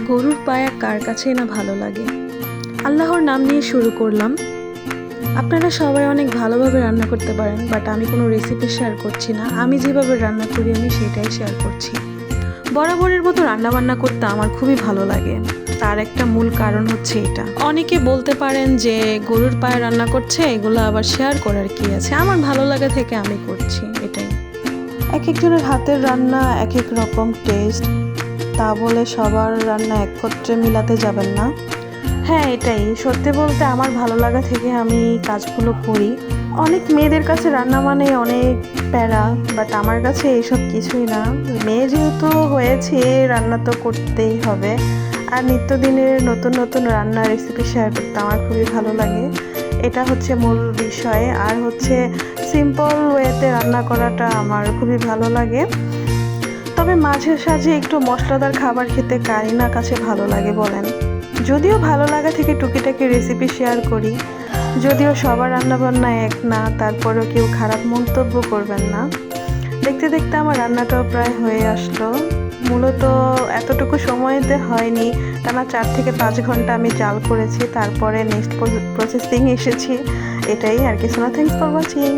গরুর পায়া কার কাছেই না ভালো লাগে। আল্লাহর নাম নিয়ে শুরু করলাম। আপনারা সবাই অনেক ভালোভাবে রান্না করতে পারেন, বাট আমি কোনো রেসিপি শেয়ার করছি না। আমি যেভাবে রান্না করি আমি সেটাই শেয়ার করছি। বরাবরের মতো রান্নাবান্না করতে আমার খুবই ভালো লাগে। তার একটা মূল কারণ হচ্ছে এটা। অনেকে বলতে পারেন যে গরুর পায়ে রান্না করছে, এগুলো আবার শেয়ার করার কি আছে। আমার ভালো লাগা থেকে আমি করছি, এটাই। এক একজনের হাতের রান্না এক এক রকম টেস্ট, তা বলে সবার রান্না একত্রে মিলাতে যাবেন না। হ্যাঁ, এটাই সত্যি বলতে আমার ভালো লাগা থেকে আমি কাজগুলো করি। অনেক মেয়েদের কাছে রান্না মানে অনেক প্যারা, বাট আমার কাছে এইসব কিছুই না। মেয়ে যেহেতু হয়েছে, রান্না তো করতেই হবে। আর নিত্যদিনের নতুন নতুন রান্নার রেসিপি শেয়ার করতে আমার খুবই ভালো লাগে। এটা হচ্ছে মূল বিষয়। আর হচ্ছে সিম্পল ওয়েতে রান্না করাটা আমার খুবই ভালো লাগে। তবে মাঝে সাঝে একটু মশলাদার খাবার খেতে কারই না কাছে ভালো লাগে বলেন। যদিও ভালো লাগা থেকে টুকিটাকি রেসিপি শেয়ার করি, যদিও সবার রান্নাবান্না এক না, তারপরেও কেউ খারাপ মন্তব্য করবেন না। দেখতে দেখতে আমার রান্নাটাও প্রায় হয়ে আসলো। মূলত এতটুকু সময়তে হয়নি, টানা 4 থেকে 5 ঘন্টা আমি জাল করেছি, তারপরে নেক্সট প্রসেসিং এসেছি। এটাই আর কিছু না। Thanks for watching.